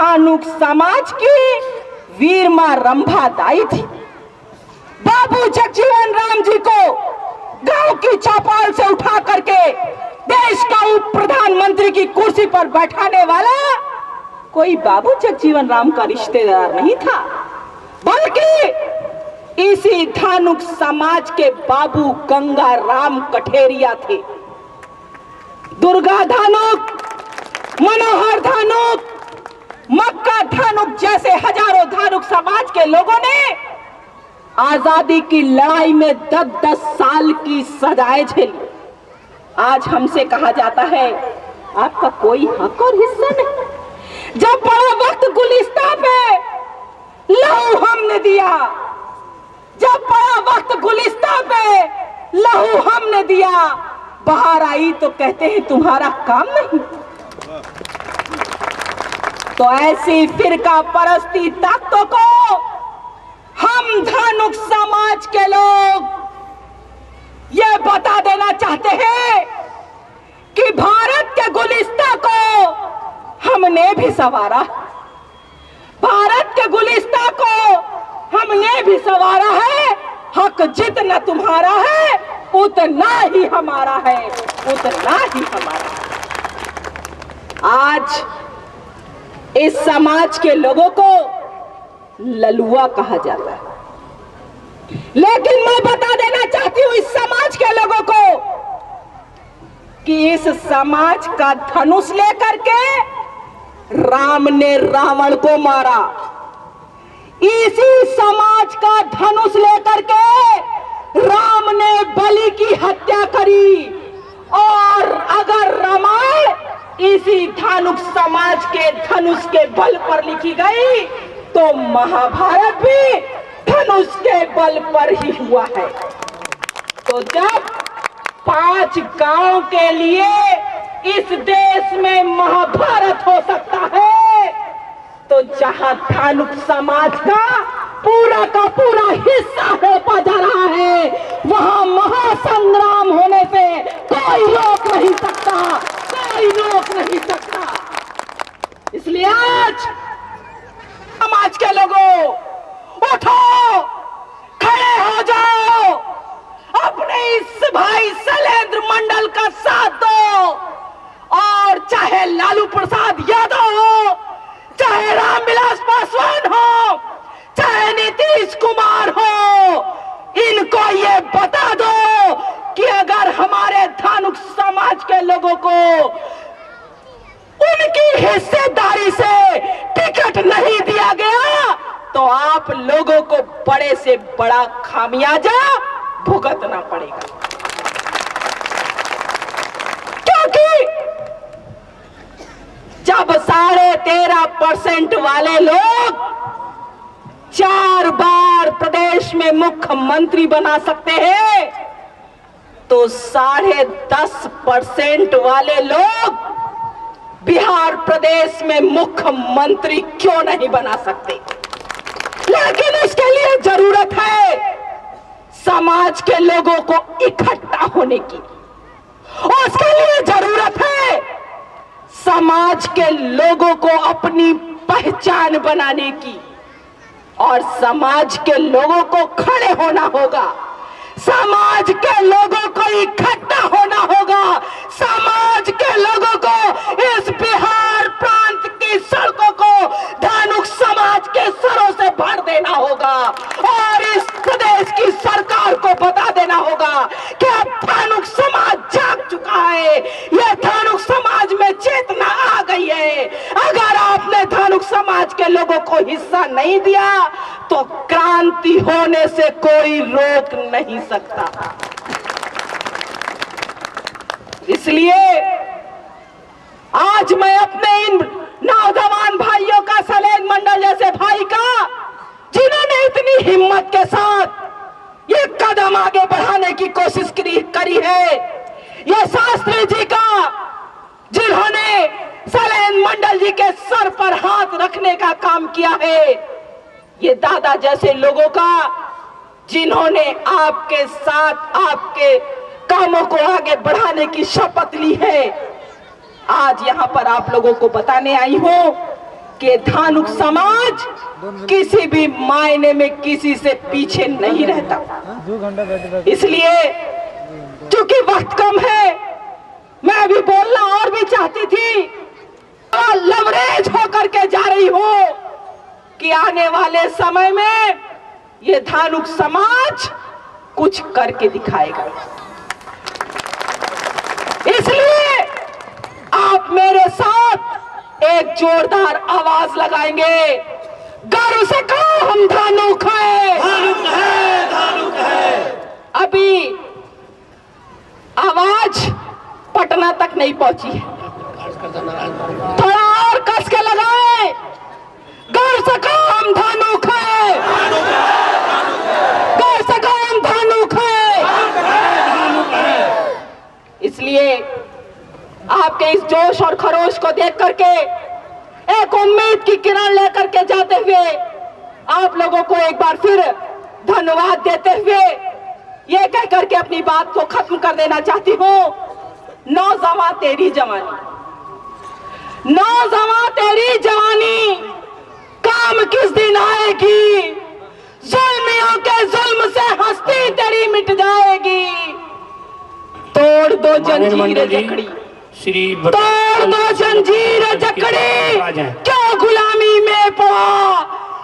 धानुक समाज की वीर मां रंभा दाई थी। बाबू जगजीवन राम जी को गांव की चौपाल से उठा करके देश का उप प्रधानमंत्री की कुर्सी पर बैठाने वाला कोई बाबू जगजीवन राम का रिश्तेदार नहीं था, बल्कि इसी धानुक समाज के बाबू गंगा राम कठेरिया थे। दुर्गा धानुक, मनोहर धानुक, मक्का धानुक जैसे हजारों धानुक समाज के लोगों ने आजादी की लड़ाई में 10-10 साल की सजाएं झेली। आज हमसे कहा जाता है आपका कोई हक और हिस्सा नहीं। जब बड़ा वक्त गुलिस्तान पे लहू हमने दिया, जब बड़ा वक्त गुलिस्तान पे लहू हमने दिया, बाहर आई तो कहते हैं तुम्हारा काम नहीं। तो ऐसी फिरका परस्ती ताकतों को हम धानुक समाज के लोग ये बता देना चाहते हैं कि भारत के गुलिस्तान को हमने भी संवारा, भारत के गुलिस्तान को हमने भी संवारा है। हक जितना तुम्हारा है उतना ही हमारा है, उतना ही हमारा है। आज इस समाज के लोगों को ललुआ कहा जाता है, लेकिन मैं बता देना चाहती हूं इस समाज के लोगों को कि इस समाज का धनुष लेकर के राम ने रावण को मारा, इसी समाज का धनुष लेकर के राम ने बलि की हत्या करी। और अगर रामायण इसी धानुक समाज के धनुष के बल पर लिखी गई तो महाभारत भी धनुष के बल पर ही हुआ है। तो जब 5 गांव के लिए इस देश में महाभारत हो सकता है, तो जहां धानुक समाज का पूरा हिस्सा होता जा रहा है, वहां महासंग्राम होने से कोई रोक नहीं सकता, कोई रोक नहीं सकता। इसलिए आज समाज के लोगों उठो, खड़े हो जाओ, अपने इस भाई शैलेंद्र मंडल का साथ दो। और चाहे लालू प्रसाद यादव हो, चाहे रामविलास पासवान हो, चाहे नीतीश कुमार हो, इनको ये बता दो कि अगर हमारे धानुक समाज के लोगों को उनकी हिस्सेदारी से टिकट नहीं दिया गया तो आप लोगों को बड़े से बड़ा खामियाजा भुगतना पड़ेगा। क्योंकि जब 13.5% वाले लोग 4 बार प्रदेश में मुख्यमंत्री बना सकते हैं, तो 10.5% वाले लोग बिहार प्रदेश में मुख्यमंत्री क्यों नहीं बना सकते? लेकिन इसके लिए जरूरत है समाज के लोगों को इकट्ठा होने की, उसके लिए जरूरत है समाज के लोगों को अपनी पहचान बनाने की, और समाज के लोगों को खड़े होना होगा, समाज के लोगों को इकट्ठा होना होगा, समाज के लोगों को इस बिहार प्रांत की सड़कों को धानुक समाज के सरों से भर देना होगा और इस प्रदेश की सरकार को बता देना होगा कि अब धानुक समाज जाग चुका है, यह धानुक समाज में चेतना आ गई है। अगर आपने धानुक समाज के लोगों को हिस्सा नहीं दिया तो क्रांति होने से कोई रोक नहीं सकता। इसलिए आज मैं अपने इन नौजवान भाइयों का, शैलेंद्र मंडल जैसे भाई का, जिन्होंने इतनी हिम्मत के साथ ये कदम आगे बढ़ाने की कोशिश करी है, ये शास्त्री जी का, जिन्होंने शैलेंद्र मंडल जी के सर पर हाथ रखने का काम किया है, ये दादा जैसे लोगों का, जिन्होंने आपके साथ आपके कामों को आगे बढ़ाने की शपथ ली है। आज यहां पर आप लोगों को बताने आई हूं कि धानुक समाज किसी भी मायने में किसी से पीछे नहीं रहता। इसलिए क्योंकि वक्त कम है, मैं अभी बोलना और भी चाहती थी और लवरेज होकर के जा रही हूं कि आने वाले समय में ये धानुक समाज कुछ करके दिखाएगा। इसलिए आप मेरे साथ एक जोरदार आवाज लगाएंगे, गर्व से कहो हम धानुक है, धानुक है, धानुक है। अभी आवाज पटना तक नहीं पहुंची है, थोड़ा और कस के लगाए, गर्व से कहो हम धानुक है, गर्व से कहो हम धानुक है। इसलिए आपके इस जोश और खरोश को देख करके एक उम्मीद की किरण लेकर के जाते हुए आप लोगों को एक बार फिर धन्यवाद देते हुए ये कह करके अपनी बात को खत्म कर देना चाहती हूँ। नौजवां तेरी जवानी, नौजवां तेरी जवानी, काम किस दिन आएगी, जुल्मियों के जुल्म से हस्ती तेरी मिट जाएगी। तोड़ दो जंजीर जकड़ी, तोड़ दो जंजीर जकड़ी, क्यों गुलामी में पड़ा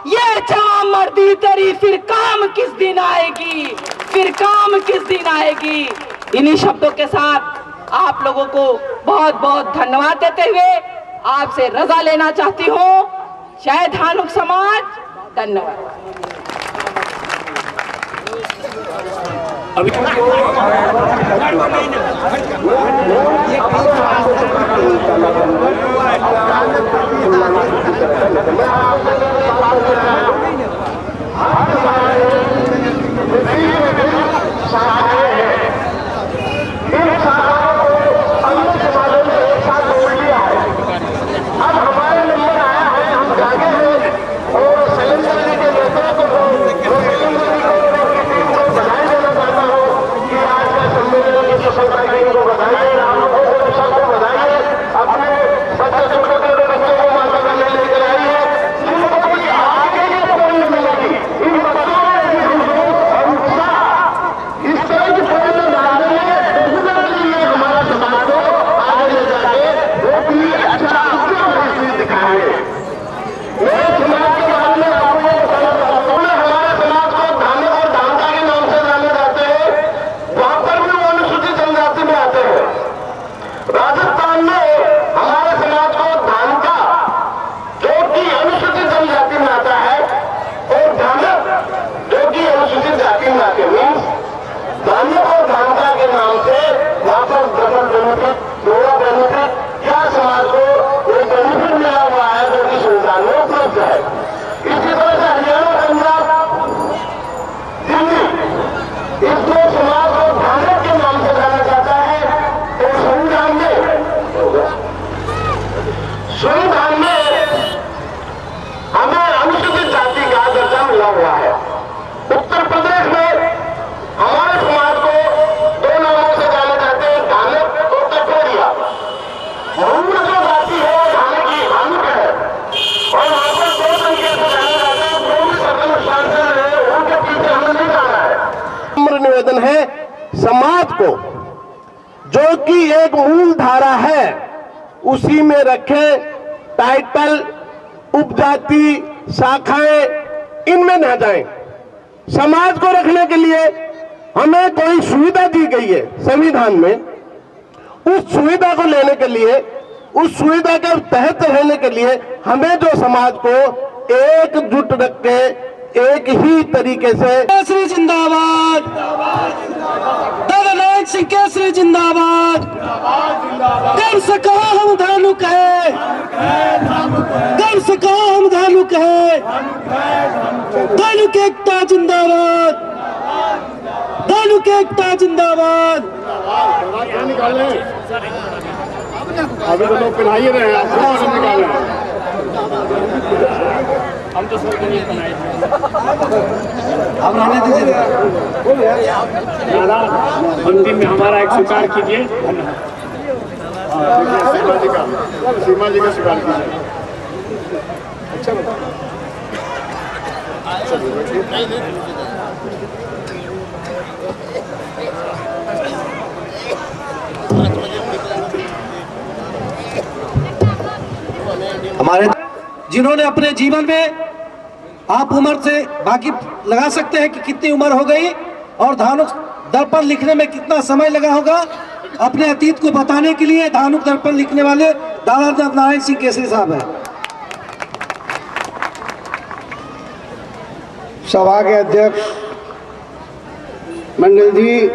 ये जवां मर्दी तेरी, फिर काम किस दिन आएगी, फिर काम किस दिन आएगी। इन्हीं शब्दों के साथ आप लोगों को बहुत बहुत धन्यवाद देते हुए आपसे रजा लेना चाहती हूँ। जय धानुक समाज, धन्यवाद। निवेदन है समाज को, जो कि एक मूल धारा है, उसी में रखे टाइटल, उपजाति, शाखाएं इनमें न जाएं। समाज को रखने के लिए हमें कोई सुविधा दी गई है संविधान में, उस सुविधा को लेने के लिए, उस सुविधा के तहत रहने के लिए हमें जो समाज को एकजुट रख के एक ही तरीके से केसरी जिंदाबाद, दादा नारायण सिंह केसरी जिंदाबाद, गर्व से कहो हम धानुक है, गर्व से कहो हम धानुक है, धानुक एकता जिंदाबाद, धानुक एकता जिंदाबाद। अभी तो लोग पिला ही रहे हैं, हम तो सर नहीं बनाए अब रहने दीजिए दादा। अंतिम में हमारा एक स्वीकार कीजिए, सीमा जी का स्वीकार कीजिए। हमारे जिन्होंने अपने जीवन में, आप उम्र से बाकी लगा सकते हैं कि कितनी उम्र हो गई और धानुक दर्पण लिखने में कितना समय लगा होगा, अपने अतीत को बताने के लिए धानुक दर्पण लिखने वाले दादा नारायण सिंह केसरी साहब हैं। सभा के अध्यक्ष मंडल जी,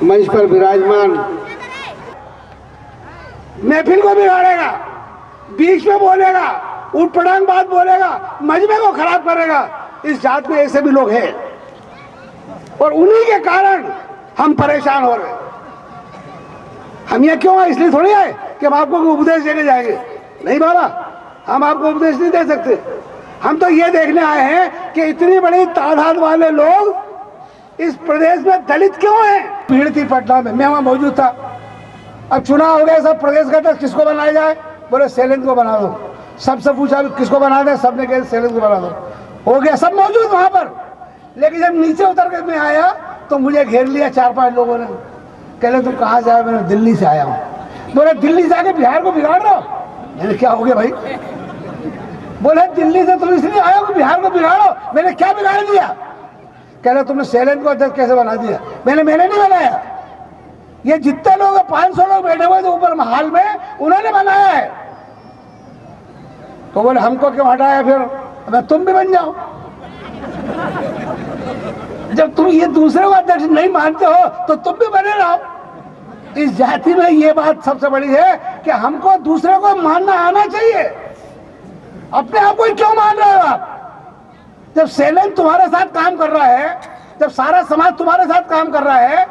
मंच पर विराजमान, महफिल को बिगाड़ेगा, बीच में बोलेगा, उठ पटांग बात बोलेगा, मजमे को खराब करेगा। इस जात में ऐसे भी लोग हैं और उन्हीं के कारण हम परेशान हो रहे हैं। हम ये क्यों आए? इसलिए थोड़ी आए कि हम आपको उपदेश देने जाएंगे। नहीं बाबा, हम आपको उपदेश नहीं दे सकते। हम तो ये देखने आए हैं कि इतनी बड़ी तादाद वाले लोग इस प्रदेश में दलित क्यों हैं। भीड़ थी पटना में, मैं वहां मौजूद था। अब चुनाव हो गया, सब प्रदेश का अध्यक्ष किसको बनाया जाए? बोले शैलेंद्र को बना दो। सबसे पूछा किसको बना दे? सबने कहा शैलेंद्र को बना दो। हो गया, सब मौजूद वहां पर। लेकिन जब नीचे उतर कर मैं आया तो मुझे घेर लिया 4-5 लोगों ने। कहले तुम कहाँ से आए? मैंने दिल्ली से आया हूँ। बोले दिल्ली से आके बिहार को बिगाड़ रहे हो? मैंने क्या हो गया भाई? बोले दिल्ली से तुम इसलिए आए हो कि बिहार को बिगाड़ो। मैंने क्या बिगाड़ दिया? कह रहे तुमने शैलेंद्र को अध्यक्ष कैसे बना दिया? मैंने नहीं बनाया। ये जितने लोग 500 लोग बैठे हुए थे ऊपर हाल में, उन्होंने बनाया है। तो बोले हमको क्यों हटाया? फिर तुम भी बन जाओ। जब तुम ये दूसरे को अध्यक्ष नहीं मानते हो तो तुम भी बने रहो। इस जाति में ये बात सबसे बड़ी है कि हमको दूसरे को मानना आना चाहिए। अपने आप को क्यों मान रहे हो आप? जब शैलेंद्र तुम्हारे साथ काम कर रहा है, जब सारा समाज तुम्हारे साथ काम कर रहा है,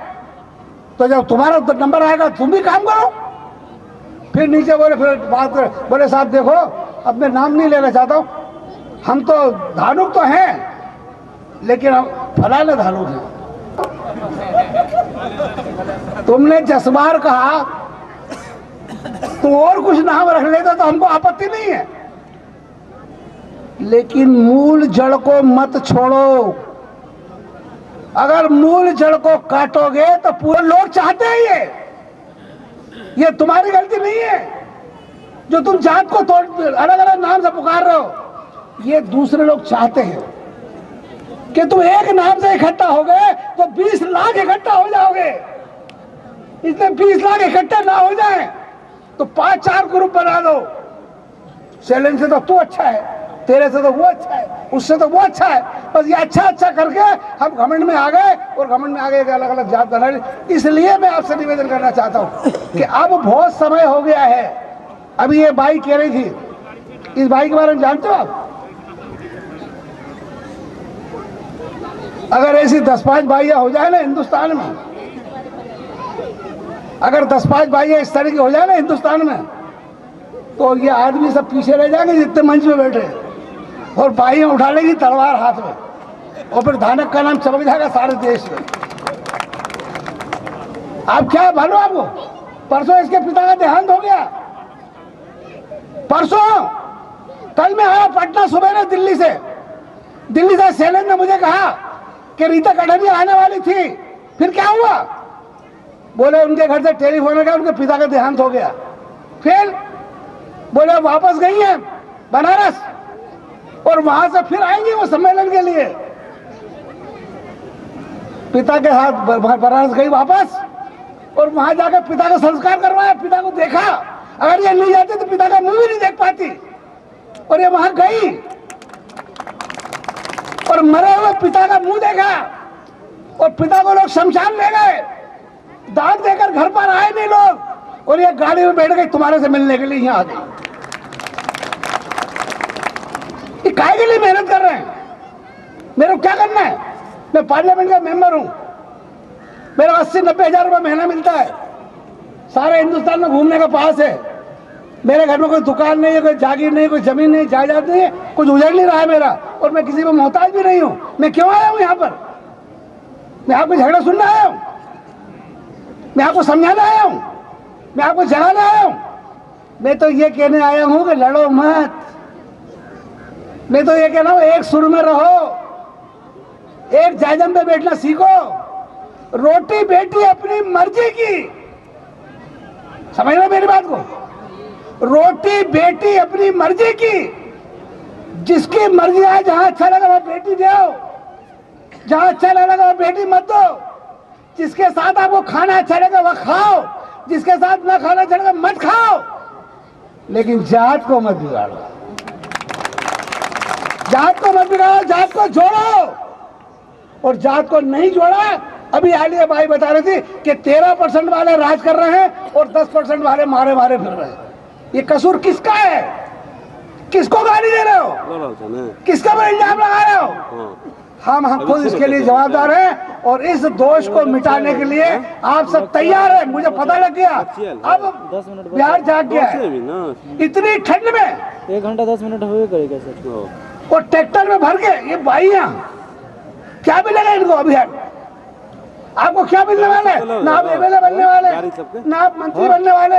तो जब तुम्हारा नंबर आएगा तुम भी काम करो। फिर नीचे बोले, फिर बात कर, बोले साहब देखो, अब मैं नाम नहीं लेना चाहता हूँ, हम तो धानुक तो हैं लेकिन हम फलाने धानुक हैं। तुमने जसबार कहा तो और कुछ नाम रख लेता तो हमको आपत्ति नहीं है, लेकिन मूल जड़ को मत छोड़ो। अगर मूल जड़ को काटोगे तो पूरे लोग चाहते हैं। ये तुम्हारी गलती नहीं है जो तुम जात को तोड़ अलग अलग नाम से पुकार रहे हो। ये दूसरे लोग चाहते हैं कि तुम एक नाम से इकट्ठा हो गए तो 20 लाख इकट्ठा हो जाओगे। इसलिए 20 लाख इकट्ठा ना हो जाए तो 5-4 ग्रुप बना दो। शैलेंद्र से तो तू अच्छा है, तेरे से तो वो अच्छा है, उससे तो वो अच्छा है। बस ये अच्छा करके हम घमंड में आ गए और घमंड में आ गए अलग अलग जात बना ली। इसलिए मैं आपसे निवेदन करना चाहता हूँ कि अब बहुत समय हो गया है। अभी ये बाई कह रही थी, इस बाई के बारे में जानते हो आप? अगर ऐसी 10-5 बाइयां हो जाए ना हिंदुस्तान में, अगर 10-5 बाइयां इस तरह की हो जाए ना हिंदुस्तान में, तो ये आदमी सब पीछे रह जाएंगे जितने मंच में बैठे, और बाइयां उठा लेगी तलवार हाथ में, और फिर धानक का नाम चमक जाएगा सारे देश में। आप क्या मालूम आपको? परसों इसके पिता का देहांत हो गया। परसों, कल मैं आया पटना सुबह में दिल्ली से शैलेंद्र ने मुझे कहा कि रीता कटनिया आने वाली थी। फिर क्या हुआ? बोले उनके घर से टेलीफोन आ गया, उनके पिता का देहांत हो गया। फिर बोले वापस गई हैं बनारस और वहां से फिर आएंगे वो सम्मेलन के लिए। पिता के साथ बनारस गई वापस और वहां जाकर पिता का संस्कार करवाया, पिता को देखा। अगर ये नहीं जाती तो पिता का मुंह भी नहीं देख पाती। और ये वहां गई और मरे हुए पिता का मुंह देखा और पिता को लोग शमशान ले गए, दान देकर घर पर आए नहीं लोग, और ये गाड़ी में बैठ गई तुम्हारे से मिलने के लिए यहाँ आ गई। ये काहे के लिए मेहनत कर रहे हैं? मेरे को क्या करना है? मैं पार्लियामेंट का मेंबर हूं, मेरा 80-90 हजार रुपये महीना मिलता है, सारे हिंदुस्तान में घूमने का पास है, मेरे घर में कोई दुकान नहीं है, कोई जागीर नहीं, कोई जमीन नहीं, जायदाद नहीं है, कुछ उजड़ नहीं रहा है मेरा, और मैं किसी को मोहताज भी नहीं हूं। मैं क्यों आया हूं यहाँ पर? मैं आपको झगड़ा सुनने आया हूं? मैं आपको समझाने आया हूं? मैं आपको जगाने आया हूं? मैं तो ये कहने आया हूं कि लड़ो मत। मैं तो ये कह रहा हूं एक सुर में रहो, एक जायजम पे बैठना सीखो। रोटी बेटी अपनी मर्जी की, समझ रहे हो मेरी बात को? रोटी बेटी अपनी मर्जी की, जिसकी मर्जी है जहां अच्छा लगा वहां बेटी दो, जहां अच्छा लगा वहां बेटी मत दो। जिसके साथ आपको खाना अच्छा लगा वह खाओ, जिसके साथ ना खाना अच्छा लगा मत खाओ, लेकिन जात को मत बिगाड़ो, जात को मत बिगाड़ो, जात को जोड़ो। और जात को नहीं जोड़ा, अभी आलिया भाई बता रही थी कि 13% वाले राज कर रहे हैं और 10% वाले मारे मारे फिर रहे हैं। ये कसूर किसका है? किसको गाली दे रहे हो? किसका पर इल्जाम लगा रहे हो? हम खुद इसके लिए जवाबदार हैं और इस दोष को मिटाने के लिए आप सब तैयार हैं। मुझे पता लग गया अब बिहार जाग गया है। इतनी ठंड में 1 घंटा 10 मिनट हुए करेगा सर। और ट्रैक्टर में भर के ये भाइयां क्या मिलेगा इनको? अभी आपको क्या मिलने वाले? ना आप एमएलए बनने वाले, ना आप मंत्री बनने वाले,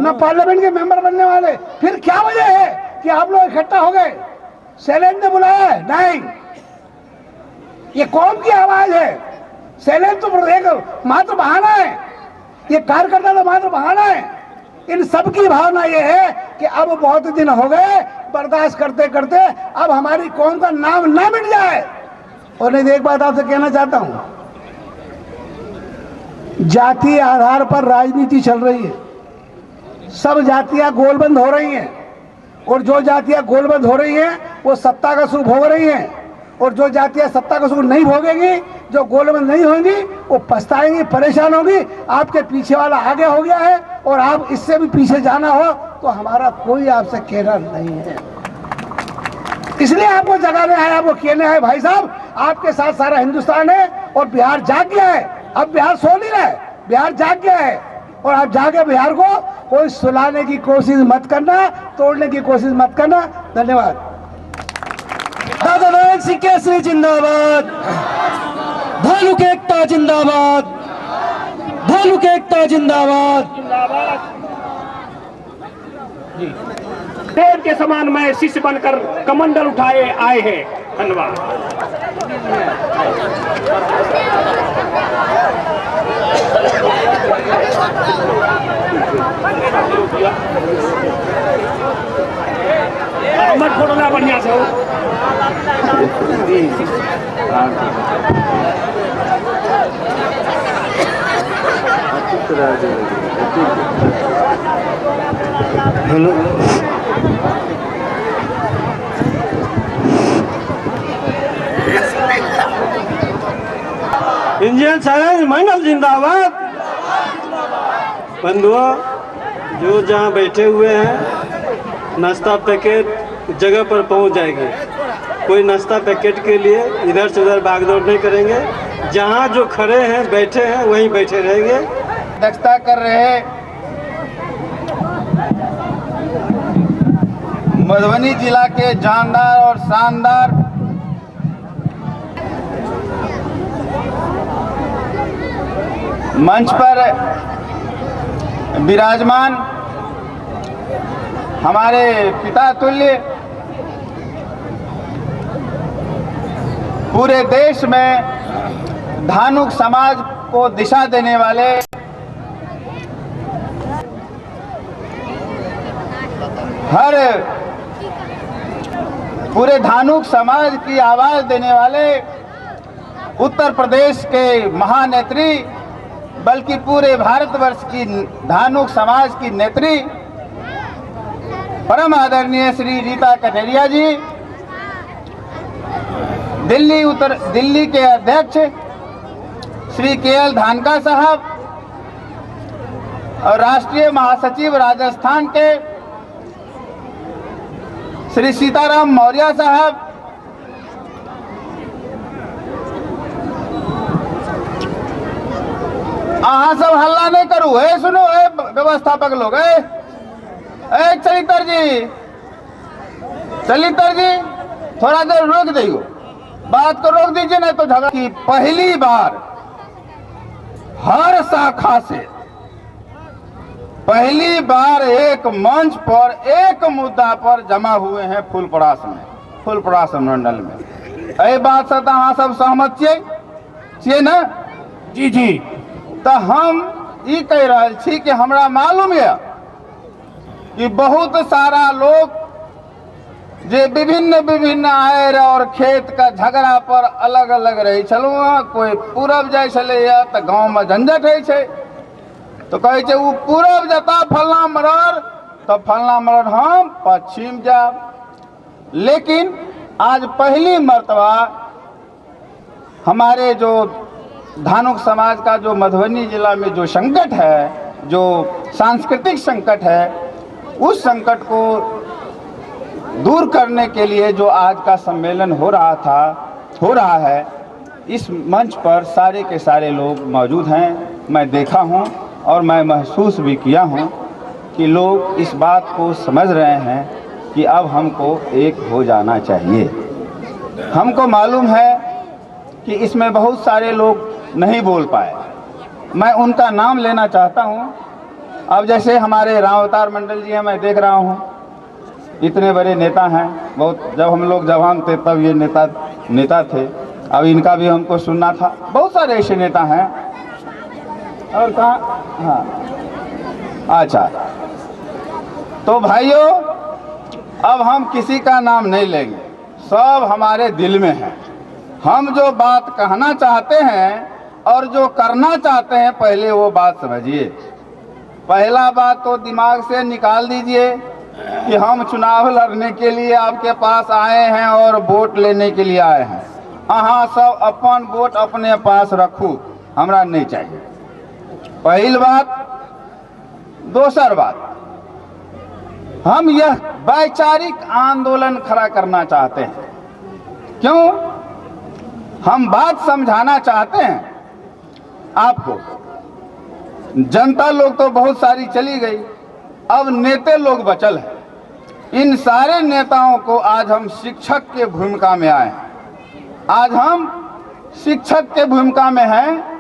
ना पार्लियामेंट के मेंबर बनने वाले। फिर क्या वजह है कि आप लोग इकट्ठा हो गए? शैलेंद्र ने बुलाया है? नहीं, ये कौम की आवाज है। शैलेंद्र तो एक मात्र बहाना है, ये कार्यकर्ता तो मात्र बहाना है। इन सब की भावना ये है कि अब बहुत दिन हो गए बर्दाश्त करते करते, अब हमारी कौम का नाम ना मिट जाए। और नहीं, एक बात आपसे कहना चाहता हूं, जातीय आधार पर राजनीति चल रही है। सब जातियां गोलबंद हो रही हैं और जो जातियां गोलबंद हो रही हैं वो सत्ता का सुख भोग रही हैं, और जो जातियां सत्ता का सुख नहीं भोगेंगी, जो गोलबंद नहीं होंगी, वो पछताएंगी, परेशान होंगी। आपके पीछे वाला आगे हो गया है और आप इससे भी पीछे जाना हो तो हमारा कोई आपसे कहना नहीं है। इसलिए आपको जगाने आए, आपको कहने आए भाई साहब, आपके साथ सारा हिंदुस्तान है और बिहार जाग गया है। अब बिहार सो नहीं रहा है, बिहार जाग गया है। और आप जागे बिहार को कोई सुलाने की कोशिश मत करना, तोड़ने की कोशिश मत करना। धन्यवाद। दादा नारायण सिंह केसरी जिंदाबाद, धानुक एकता जिंदाबाद, धानुक एकता जिंदाबाद। देव के समान मैं शिष्य बनकर कमंडल उठाए आए हैं। धन्यवाद। मत फोड़ना बढ़िया से हो। हेलो, इंडियन साइंस मंडल जिंदाबाद। बंधुओं, जो जहाँ बैठे हुए हैं, नाश्ता पैकेट जगह पर पहुंच जाएंगे। कोई नाश्ता पैकेट के लिए इधर से उधर भागदौड़ नहीं करेंगे। जहाँ जो खड़े हैं, बैठे हैं, वहीं बैठे रहेंगे। अध्यक्षता कर रहे मधुबनी जिला के जानदार और शानदार मंच पर विराजमान हमारे पिता तुल्य, पूरे देश में धानुक समाज को दिशा देने वाले, हर पूरे धानुक समाज की आवाज देने वाले उत्तर प्रदेश के महानेत्री, बल्कि पूरे भारतवर्ष की धानुक समाज की नेत्री परम आदरणीय श्री रीता कटेरिया जी, दिल्ली के अध्यक्ष श्री केएल धानका साहब और राष्ट्रीय महासचिव राजस्थान के श्री सीताराम मौर्य साहब, अहाँ सब हल्ला नहीं करू है। सुनो ए व्यवस्थापक लोग, ए चलितर जी थोड़ा देर रोक दीजिए, बात को रोक दीजिए, नहीं तो झगड़ा की पहली बार हर शाखा से पहली बार एक मंच पर एक मुद्दा पर जमा हुए हैं फुलपरास में, फुलपरास मंडल में। एहि बात से तो अहाँ सब सहमत छियै ना? जी जी। तो हम ई कह रहल छी कि हमरा मालूम है कि बहुत सारा लोग जे विभिन्न आयर और खेत का झगड़ा पर अलग अलग रही छलू, कोई पूरब जाय छलैया तो गाँव में झंझट है छे, तो कहे छे वो पूरब जता फलना मरर तो फलना मरर हम पश्चिम जाब। लेकिन आज पहली मर्तबा हमारे जो धानुक समाज का जो मधुबनी जिला में जो संकट है, जो सांस्कृतिक संकट है, उस संकट को दूर करने के लिए जो आज का सम्मेलन हो रहा है, इस मंच पर सारे के सारे लोग मौजूद हैं। मैं देखा हूं और मैं महसूस भी किया हूं कि लोग इस बात को समझ रहे हैं कि अब हमको एक हो जाना चाहिए। हमको मालूम है कि इसमें बहुत सारे लोग नहीं बोल पाए, मैं उनका नाम लेना चाहता हूं। अब जैसे हमारे राम अवतार मंडल जी हैं, मैं देख रहा हूं इतने बड़े नेता हैं, बहुत जब हम लोग जवान थे तब ये नेता थे, अब इनका भी हमको सुनना था। बहुत सारे ऐसे नेता हैं। और कहाँ, हाँ अच्छा, तो भाइयों अब हम किसी का नाम नहीं लेंगे, सब हमारे दिल में है। हम जो बात कहना चाहते हैं और जो करना चाहते हैं, पहले वो बात समझिए। पहला बात तो दिमाग से निकाल दीजिए कि हम चुनाव लड़ने के लिए आपके पास आए हैं और वोट लेने के लिए आए हैं। अहाँ सब अपन वोट अपने पास रखू, हमरा नहीं चाहिए, पहली बात। दूसर बात, हम यह वैचारिक आंदोलन खड़ा करना चाहते हैं। क्यों? हम बात समझाना चाहते हैं आपको। जनता लोग तो बहुत सारी चली गई, अब नेता लोग बचल हैं। इन सारे नेताओं को आज हम शिक्षक के भूमिका में आए हैं। आज हम शिक्षक के भूमिका में हैं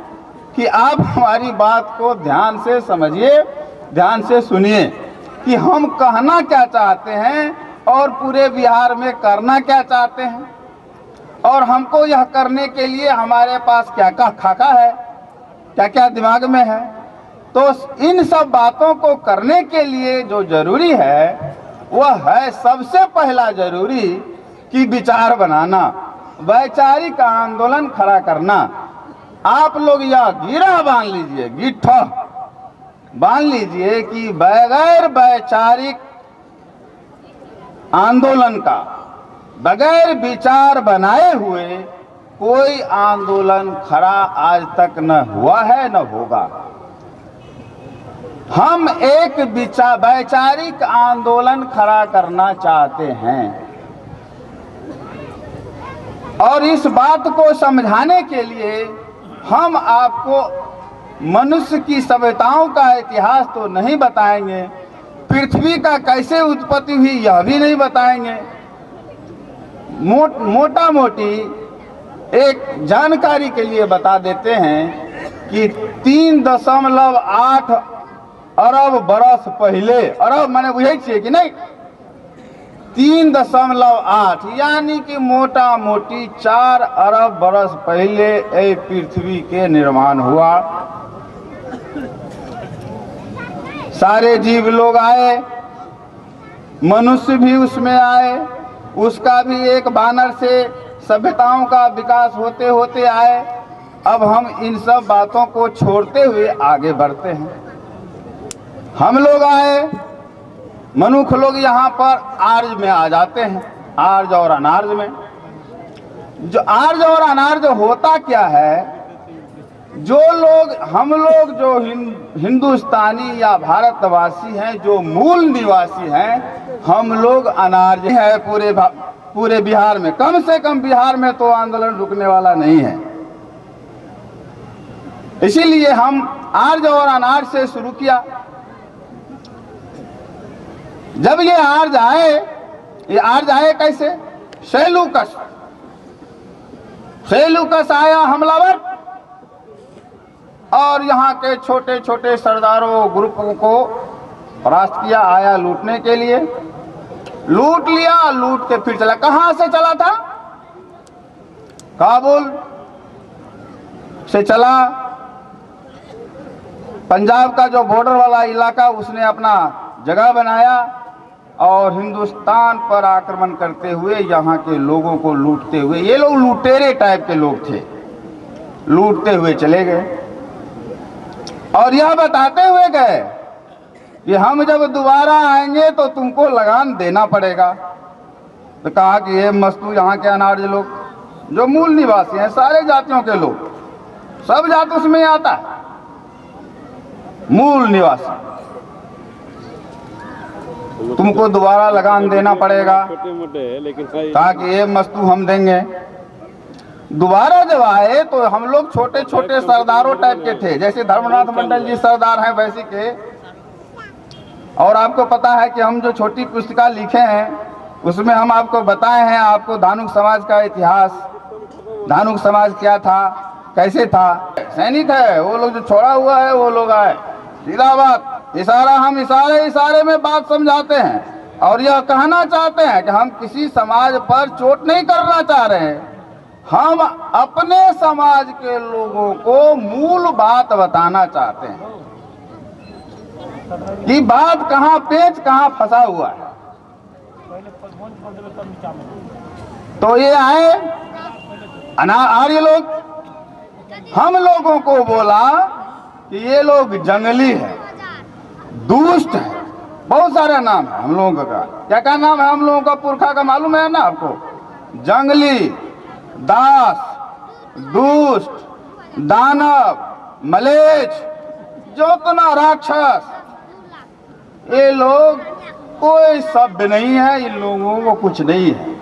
कि आप हमारी बात को ध्यान से समझिए, ध्यान से सुनिए कि हम कहना क्या चाहते हैं और पूरे बिहार में करना क्या चाहते हैं, और हमको यह करने के लिए हमारे पास क्या क्या खाका है, क्या क्या दिमाग में है। तो इन सब बातों को करने के लिए जो जरूरी है वह है सबसे पहला जरूरी कि विचार बनाना, वैचारिक आंदोलन खड़ा करना। आप लोग यह गिरा बांध लीजिए, गिट्ठा बांध लीजिए कि बगैर वैचारिक आंदोलन का, बगैर विचार बनाए हुए कोई आंदोलन खड़ा आज तक न हुआ है न होगा। हम एक वैचारिक आंदोलन खड़ा करना चाहते हैं और इस बात को समझाने के लिए हम आपको मनुष्य की सभ्यताओं का इतिहास तो नहीं बताएंगे, पृथ्वी का कैसे उत्पत्ति हुई यह भी नहीं बताएंगे। मोटा मोटी एक जानकारी के लिए बता देते हैं कि 3.8 अरब बरस पहले, अरब माने बुझे छे कि नहीं, 3.8 यानी कि मोटा मोटी 4 अरब बरस पहले ए पृथ्वी के निर्माण हुआ। सारे जीव लोग आए, मनुष्य भी उसमें आए, उसका भी एक बानर से सभ्यताओं का विकास होते होते आए। अब हम इन सब बातों को छोड़ते हुए आगे बढ़ते हैं। हम लोग आए, मनुष्य लोग यहाँ पर आर्य में आ जाते हैं, आर्य और अनार्य में। जो आर्य और अनार्य होता क्या है, जो लोग, हम लोग जो हिंदुस्तानी या भारतवासी हैं, जो मूल निवासी हैं, हम लोग अनार्य हैं पूरे बिहार में। कम से कम बिहार में तो आंदोलन रुकने वाला नहीं है। इसीलिए हम आर्य और अनार्य से शुरू किया। जब ये आर्य आए कैसे? सेलूकस आया हमलावर और यहाँ के छोटे छोटे सरदारों ग्रुपों को परास्त किया, आया लूटने के लिए, लूट लिया, लूट के फिर चला। कहां से चला था? काबुल से चला। पंजाब का जो बॉर्डर वाला इलाका उसने अपना जगह बनाया और हिंदुस्तान पर आक्रमण करते हुए यहाँ के लोगों को लूटते हुए, ये लोग लुटेरे टाइप के लोग थे, लूटते हुए चले गए और यह बताते हुए गए कि हम जब दोबारा आएंगे तो तुमको लगान देना पड़ेगा। तो कहा कि ये मस्तू यहाँ के अनार्य लोग जो मूल निवासी हैं, सारे जातियों के लोग, सब जात उसमें आता है, मूल निवासी, तुमको दोबारा लगान देना पड़ेगा। कहा कि ये मस्तू हम देंगे। दोबारा जब आए तो हम लोग छोटे छोटे सरदारों टाइप के थे, जैसे धर्मनाथ मंडल जी सरदार हैं वैसे के। और आपको पता है कि हम जो छोटी पुस्तिका लिखे हैं उसमें हम आपको बताए हैं, आपको धानुक समाज का इतिहास, धानुक समाज क्या था, कैसे था। सैनिक है वो लोग, जो छोड़ा हुआ है वो लोग आए, सीधा बात, इशारा, हम इशारे में बात समझाते हैं और यह कहना चाहते हैं कि हम किसी समाज पर चोट नहीं करना चाह रहे हैं, हम अपने समाज के लोगों को मूल बात बताना चाहते हैं कि बात कहां, पेच कहां फंसा हुआ है। तो ये आए आर्य लोग, हम लोगों को बोला कि ये लोग जंगली है, दुष्ट है, बहुत सारे नाम है हम लोगों का। क्या क्या नाम है हम लोगों का? पुरखा का मालूम है ना आपको? जंगली, दास, दुष्ट, दानव, मलेच्छ, जोतना, राक्षस, ये लोग कोई सभ्य नहीं है, इन लोगों को कुछ नहीं है।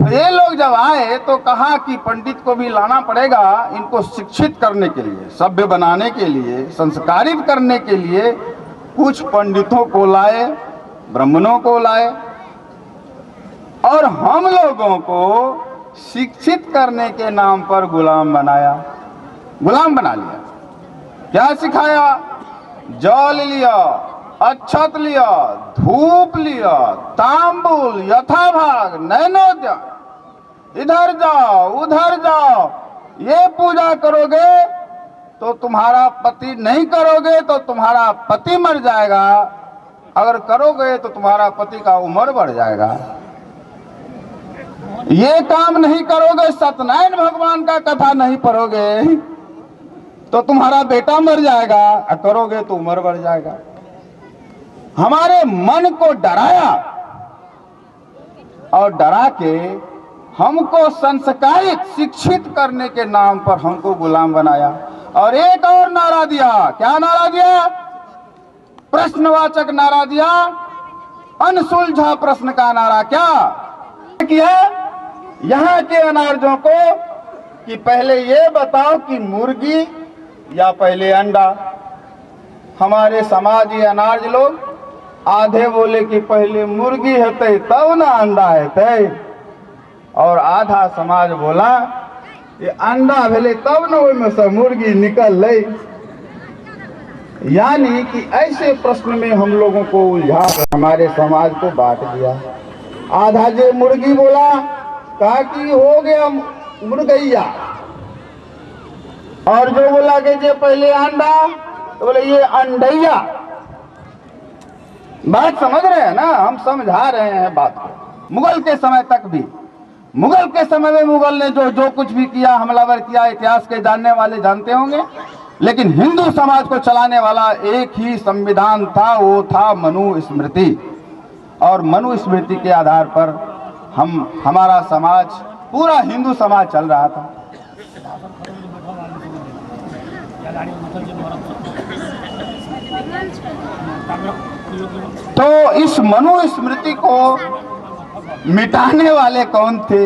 ये लोग जब आए तो कहा कि पंडित को भी लाना पड़ेगा, इनको शिक्षित करने के लिए, सभ्य बनाने के लिए, संस्कारित करने के लिए कुछ पंडितों को लाए, ब्राह्मणों को लाए और हम लोगों को शिक्षित करने के नाम पर गुलाम बनाया, गुलाम बना लिया। क्या सिखाया? जल लिया, अक्षत लिया, धूप लिया, तांबूल, यथाभाग, नैनोद्यान, इधर जाओ उधर जाओ, ये पूजा करोगे तो तुम्हारा पति, नहीं करोगे तो तुम्हारा पति मर जाएगा, अगर करोगे तो तुम्हारा पति का उम्र बढ़ जाएगा, ये काम नहीं करोगे, सत्यनारायण भगवान का कथा नहीं पढ़ोगे तो तुम्हारा बेटा मर जाएगा, और करोगे तो उम्र बढ़ जाएगा। हमारे मन को डराया और डरा के हमको संस्कारित, शिक्षित करने के नाम पर हमको गुलाम बनाया। और एक और नारा दिया। क्या नारा दिया? प्रश्नवाचक नारा दिया, अनसुलझा प्रश्न का नारा। क्या किया यहाँ के अनार्यों को कि पहले ये बताओ कि मुर्गी या पहले अंडा। हमारे समाज ये अनार्य लोग आधे बोले कि पहले मुर्गी है तब ना अंडा है, और आधा समाज बोला ये अंडा भेले तब न ओहिमे से मुर्गी निकल ले। यानी कि ऐसे प्रश्न में हम लोगों को उलझा हमारे समाज को बांट दिया। आधा जे मुर्गी बोला, कहा कि हो गया मुर्गैया, और जो बोला कि जे पहले अंडा तो बोले ये अंडैया। बात समझ रहे हैं ना? हम समझा रहे हैं बात को। मुगल के समय तक भी, मुगल के समय में मुगल ने जो कुछ भी किया, हमलावर किया, इतिहास के जानने वाले जानते होंगे, लेकिन हिंदू समाज को चलाने वाला एक ही संविधान था, वो था मनुस्मृति। और मनुस्मृति के आधार पर हमारा समाज, पूरा हिंदू समाज चल रहा था। तो इस मनुस्मृति को मिटाने वाले कौन थे?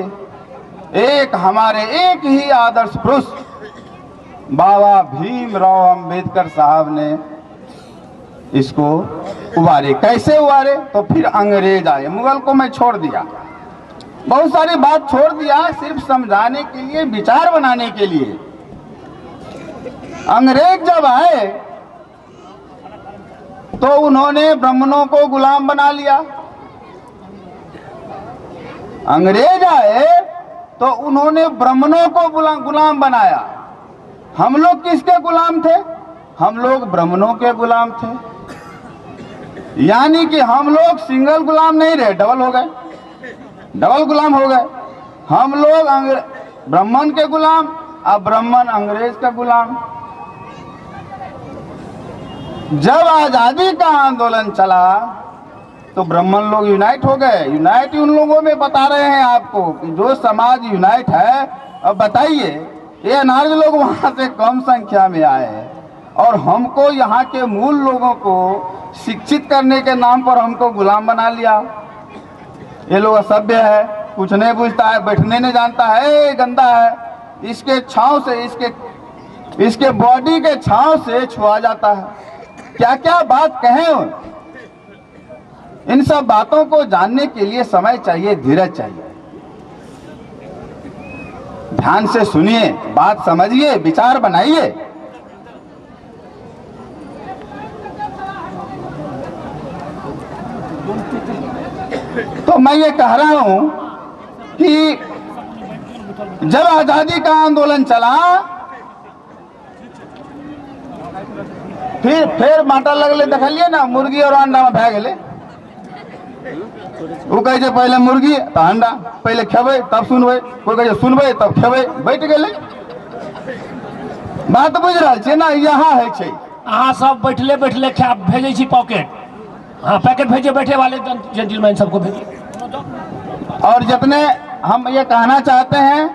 एक हमारे एक ही आदर्श पुरुष बाबा भीमराव अंबेडकर साहब ने इसको उबारे। कैसे उबारे? तो फिर अंग्रेज आए। मुगल को मैं छोड़ दिया, बहुत सारी बात छोड़ दिया, सिर्फ समझाने के लिए, विचार बनाने के लिए। अंग्रेज जब आए तो उन्होंने ब्राह्मणों को गुलाम बना लिया। अंग्रेज आए तो उन्होंने ब्राह्मणों को गुलाम बनाया। हम लोग किसके गुलाम थे? हम लोग ब्राह्मणों के गुलाम थे। यानी कि हम लोग सिंगल गुलाम नहीं रहे, डबल हो गए, डबल गुलाम हो गए। हम लोग ब्राह्मण के गुलाम, अब ब्राह्मण अंग्रेज का गुलाम। जब आजादी का आंदोलन चला तो ब्राह्मण लोग यूनाइट हो गए। यूनाइट उन लोगों में बता रहे हैं आपको कि जो समाज यूनाइट है। अब बताइए, ये अनार्य लोग वहां से कम संख्या में आए और हमको यहाँ के मूल लोगों को शिक्षित करने के नाम पर हमको गुलाम बना लिया। ये लोग असभ्य है, कुछ नहीं पूछता है, बैठने नहीं जानता है, गंदा है। इसके छांव से, इसके बॉडी के छांव से छुआ जाता है। क्या क्या बात कहें। इन सब बातों को जानने के लिए समय चाहिए, धीरज चाहिए। ध्यान से सुनिए, बात समझिए, विचार बनाइए। तो मैं ये कह रहा हूं कि जब आजादी का आंदोलन चला, फिर माटा लगले, देखलिए ना, मुर्गी और अंडा में भै गेले। वो कहे जे पहले मुर्गी तो अंडा, पहले खेबै तब सुनबै, कोई कहे सुनबै तब खेबै, बैठ गेले। बात बुझ रहल छियै ना? यहाँ है छै, अहाँ सब बैठले बैठले खा भेजे छी पॉकेट। हाँ, पैकेट भेजे बैठे वाले जेंटलमैन सबको भेजिए। और जितने हम ये कहना चाहते हैं,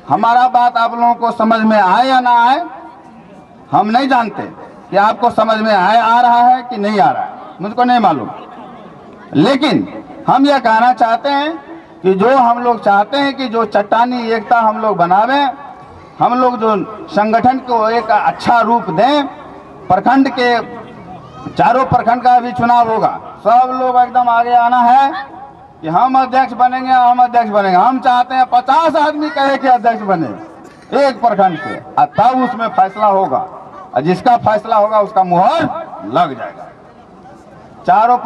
हमारा बात आप लोगों को समझ में आए या ना आए, हम नहीं जानते कि आपको समझ में आ रहा है कि नहीं आ रहा है, मुझको नहीं मालूम। लेकिन हम यह कहना चाहते हैं कि जो हम लोग चाहते हैं कि जो चट्टानी एकता हम लोग बनावें, हम लोग जो संगठन को एक अच्छा रूप दें। प्रखंड के चारों प्रखंड का भी चुनाव होगा, सब लोग एकदम आगे आना है कि हम अध्यक्ष बनेंगे, हम अध्यक्ष बनेंगे। हम चाहते हैं 50 आदमी कहे कि अध्यक्ष बने एक प्रखंड से, और तब उसमें फैसला होगा, और जिसका फैसला होगा उसका मुहर लग जाएगा। चारों